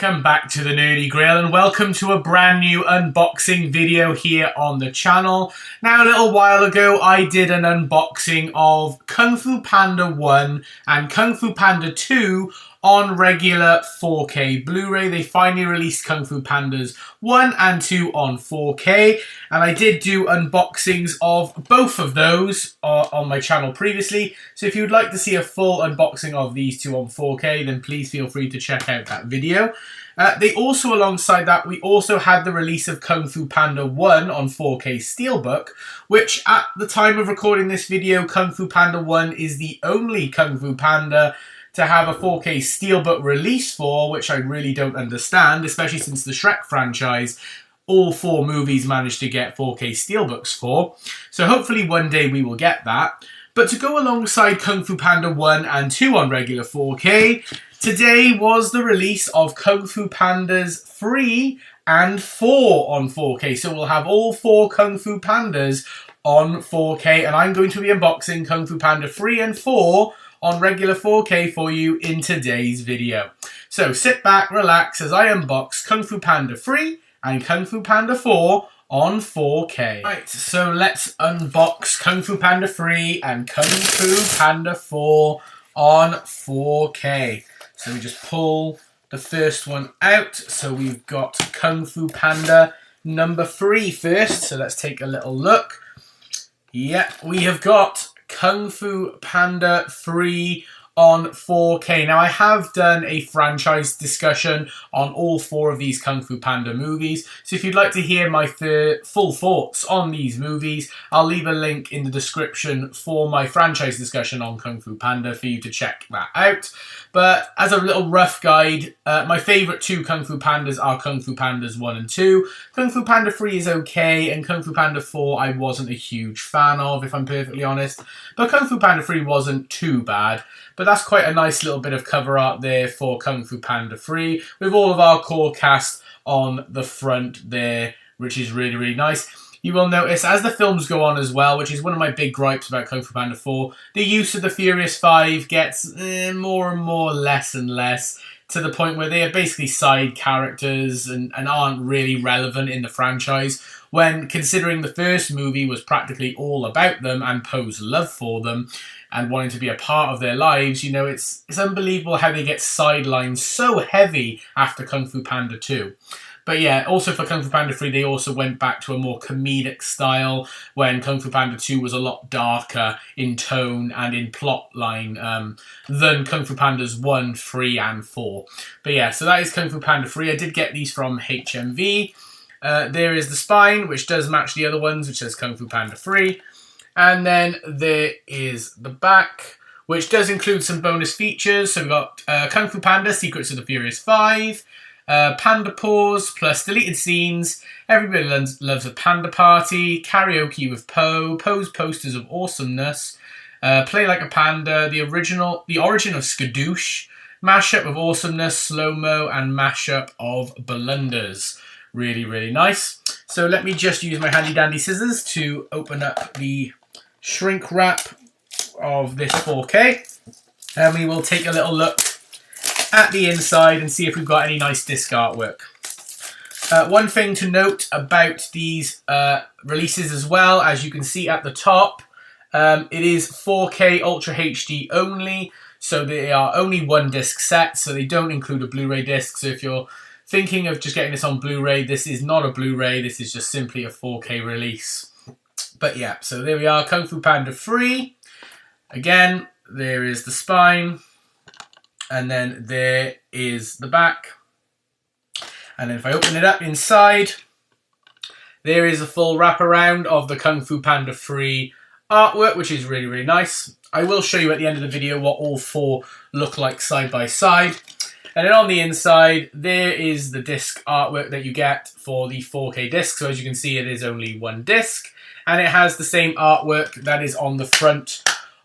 Welcome back to the Nerdy Grail and welcome to a brand new unboxing video here on the channel. Now a little while ago I did an unboxing of Kung Fu Panda 1 and Kung Fu Panda 2 on regular 4K Blu-ray. They finally released Kung Fu Pandas 1 and 2 on 4K, and I did do unboxings of both of those on my channel previously. So if you would like to see a full unboxing of these two on 4K, then please feel free to check out that video. They also, alongside that, we also had the release of Kung Fu Panda 1 on 4K Steelbook, which at the time of recording this video, Kung Fu Panda 1 is the only Kung Fu Panda to have a 4K Steelbook release for, which I really don't understand, especially since the Shrek franchise, all 4 movies managed to get 4K Steelbooks for. So hopefully one day we will get that. But to go alongside Kung Fu Panda 1 and 2 on regular 4K, today was the release of Kung Fu Pandas 3 and 4 on 4K. So we'll have all 4 Kung Fu Pandas on 4K, and I'm going to be unboxing Kung Fu Panda 3 and 4 on regular 4K for you in today's video. So sit back, relax as I unbox Kung Fu Panda 3 and Kung Fu Panda 4 on 4K. Right, so let's unbox Kung Fu Panda 3 and Kung Fu Panda 4 on 4K. So we just pull the first one out. So we've got Kung Fu Panda number 3 first. So let's take a little look. Yeah, we have got Kung Fu Panda 3 on 4K. Now I have done a franchise discussion on all 4 of these Kung Fu Panda movies, so if you'd like to hear my full thoughts on these movies, I'll leave a link in the description for my franchise discussion on Kung Fu Panda for you to check that out. But as a little rough guide, my favourite 2 Kung Fu Pandas are Kung Fu Pandas 1 and 2. Kung Fu Panda 3 is okay, and Kung Fu Panda 4 I wasn't a huge fan of, if I'm perfectly honest. But Kung Fu Panda 3 wasn't too bad. But that's quite a nice little bit of cover art there for Kung Fu Panda 3, with all of our core cast on the front there, which is really, really nice. You will notice as the films go on as well, which is one of my big gripes about Kung Fu Panda 4, the use of the Furious 5 gets more and more less and less, to the point where they are basically side characters and aren't really relevant in the franchise, when considering the first movie was practically all about them and Poe's love for them and wanting to be a part of their lives. You know, it's unbelievable how they get sidelined so heavy after Kung Fu Panda 2. But yeah, also for Kung Fu Panda 3, they also went back to a more comedic style when Kung Fu Panda 2 was a lot darker in tone and in plot line than Kung Fu Pandas 1, 3 and 4. But yeah, so that is Kung Fu Panda 3. I did get these from HMV. There is the spine, which does match the other ones, which says Kung Fu Panda 3. And then there is the back, which does include some bonus features. So we've got Kung Fu Panda, Secrets of the Furious 5, Panda Pause, plus deleted scenes, Everybody Loves a Panda Party, Karaoke with Poe, Poe's Posters of Awesomeness, Play Like a Panda, The Origin of Skadoosh, Mashup of Awesomeness, Slow-Mo, and Mashup of Blunders. Really, really nice. So let me just use my handy dandy scissors to open up the shrink wrap of this 4K, and we will take a little look at the inside and see if we've got any nice disc artwork. One thing to note about these releases as well, as you can see at the top, it is 4K Ultra HD only, so they are only 1 disc set, so they don't include a Blu-ray disc. So if you're thinking of just getting this on Blu-ray, this is not a Blu-ray, this is just simply a 4K release. But yeah, so there we are, Kung Fu Panda 3. Again, there is the spine, and then there is the back. And then if I open it up inside, there is a full wraparound of the Kung Fu Panda 3 artwork, which is really, really nice. I will show you at the end of the video what all 4 look like side by side. And then on the inside, there is the disc artwork that you get for the 4K disc. So as you can see, it is only 1 disc. And it has the same artwork that is on the front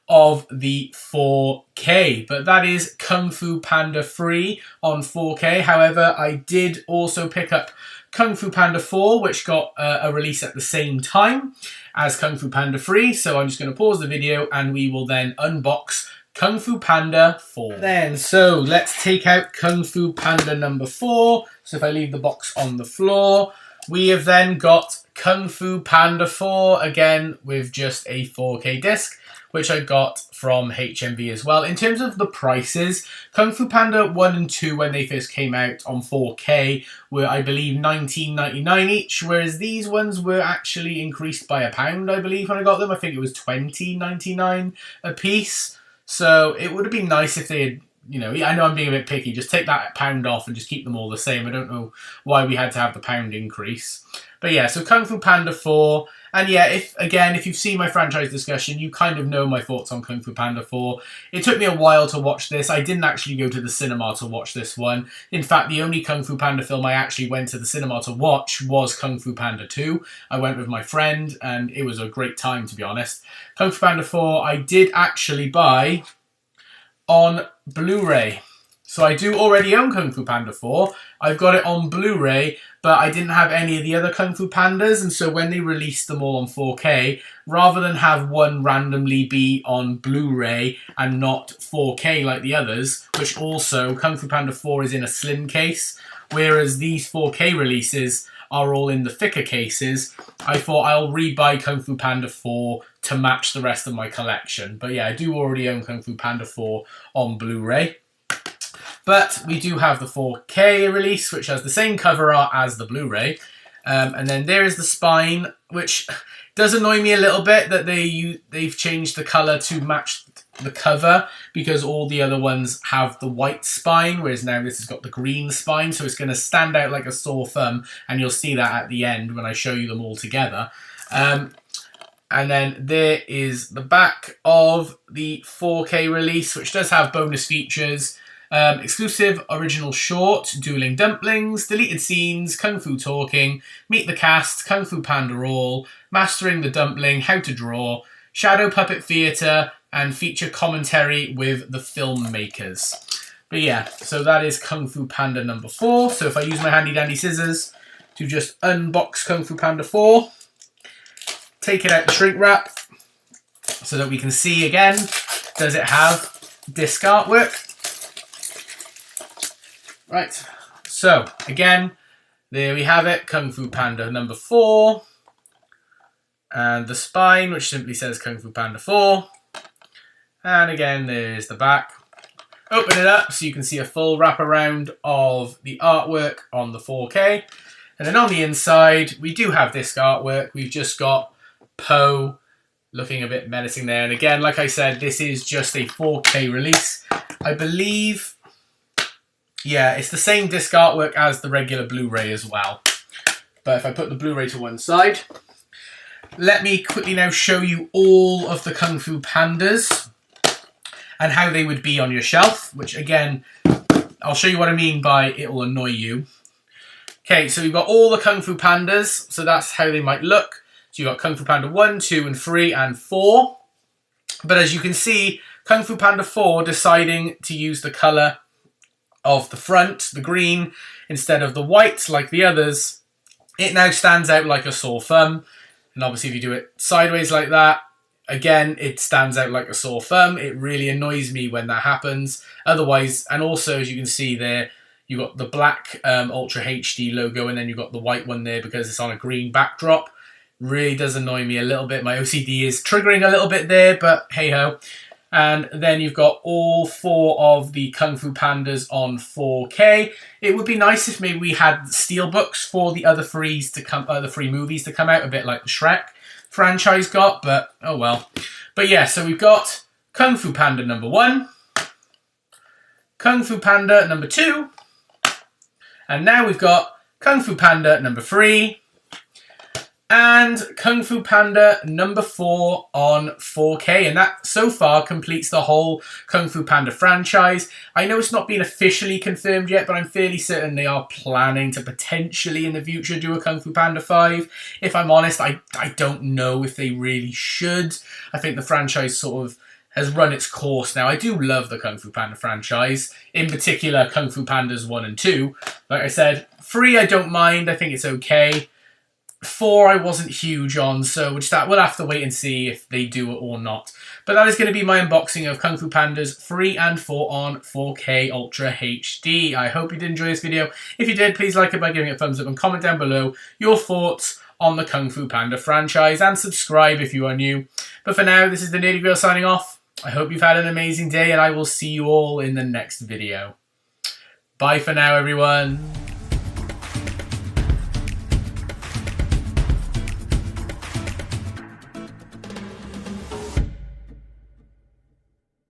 of the 4K. But that is Kung Fu Panda 3 on 4K. However, I did also pick up Kung Fu Panda 4, which got a release at the same time as Kung Fu Panda 3. So I'm just going to pause the video and we will then unbox Kung Fu Panda 4. Then, so let's take out Kung Fu Panda number 4. So if I leave the box on the floor, we have then got Kung Fu Panda 4, again with just a 4K disc, which I got from HMV as well. In terms of the prices, Kung Fu Panda 1 and 2, when they first came out on 4K, were, I believe, $19.99 each, whereas these ones were actually increased by £1, I believe, when I got them. I think it was $20.99 a piece. So it would have been nice if they had, you know, I know I'm being a bit picky, just take that £1 off and just keep them all the same. I don't know why we had to have the £1 increase. But yeah, so Kung Fu Panda 4. And yeah, if you've seen my franchise discussion, you kind of know my thoughts on Kung Fu Panda 4. It took me a while to watch this. I didn't actually go to the cinema to watch this one. In fact, the only Kung Fu Panda film I actually went to the cinema to watch was Kung Fu Panda 2. I went with my friend, and it was a great time, to be honest. Kung Fu Panda 4, I did actually buy on Blu-ray. So I do already own Kung Fu Panda 4. I've got it on Blu-ray, but I didn't have any of the other Kung Fu Pandas, and so when they released them all on 4K, rather than have one randomly be on Blu-ray and not 4K like the others, which also, Kung Fu Panda 4 is in a slim case, whereas these 4K releases are all in the thicker cases, I thought I'll rebuy Kung Fu Panda 4 to match the rest of my collection. But yeah, I do already own Kung Fu Panda 4 on Blu-ray. But we do have the 4K release, which has the same cover art as the Blu-ray. And then there is the spine, which does annoy me a little bit that they've changed the colour to match the cover, because all the other ones have the white spine, whereas now this has got the green spine, so it's going to stand out like a sore thumb, and you'll see that at the end when I show you them all together. And then there is the back of the 4K release, which does have bonus features. Exclusive original short, Dueling Dumplings, deleted scenes, Kung Fu Talking, Meet the Cast, Kung Fu Panda All, Mastering the Dumpling, How to Draw, Shadow Puppet Theatre, and feature commentary with the filmmakers. But yeah, so that is Kung Fu Panda number 4. So if I use my handy dandy scissors to just unbox Kung Fu Panda 4, take it out the shrink wrap so that we can see again, does it have disc artwork? Right, so again, there we have it, Kung Fu Panda number 4. And the spine, which simply says Kung Fu Panda 4. And again, there's the back. Open it up so you can see a full wraparound of the artwork on the 4K. And then on the inside, we do have disc artwork. We've just got Po looking a bit menacing there. And again, like I said, this is just a 4K release. I believe, yeah, it's the same disc artwork as the regular Blu-ray as well. But if I put the Blu-ray to one side, let me quickly now show you all of the Kung Fu Pandas and how they would be on your shelf, which again, I'll show you what I mean by it will annoy you. Okay, so we've got all the Kung Fu Pandas, so that's how they might look. So you've got Kung Fu Panda 1, 2, and 3, and 4. But as you can see, Kung Fu Panda 4 deciding to use the colour of the front, the green, instead of the white like the others, it now stands out like a sore thumb. And obviously if you do it sideways like that, again, it stands out like a sore thumb. It really annoys me when that happens. Otherwise, and also as you can see there, you've got the black Ultra HD logo, and then you've got the white one there because it's on a green backdrop. Really does annoy me a little bit. My OCD is triggering a little bit there, but hey-ho. And then you've got all 4 of the Kung Fu Pandas on 4K. It would be nice if maybe we had steelbooks for the other 3 movies to come out, a bit like the Shrek franchise got, but oh well. But yeah, so we've got Kung Fu Panda number 1, Kung Fu Panda number 2, and now we've got Kung Fu Panda number 3, and Kung Fu Panda number 4 on 4K. And that so far completes the whole Kung Fu Panda franchise. I know it's not been officially confirmed yet, but I'm fairly certain they are planning to potentially in the future do a Kung Fu Panda 5. If I'm honest, I don't know if they really should. I think the franchise sort of has run its course now. I do love the Kung Fu Panda franchise, in particular Kung Fu Pandas 1 and 2. Like I said, 3 I don't mind, I think it's okay. 4 I wasn't huge on, so we'll have to wait and see if they do it or not. But that is going to be my unboxing of Kung Fu Pandas 3 and 4 on 4K Ultra HD. I hope you did enjoy this video. If you did, please like it by giving it a thumbs up and comment down below your thoughts on the Kung Fu Panda franchise, and subscribe if you are new. But for now, this is the Nerdy Grill signing off. I hope you've had an amazing day, and I will see you all in the next video. Bye for now, everyone.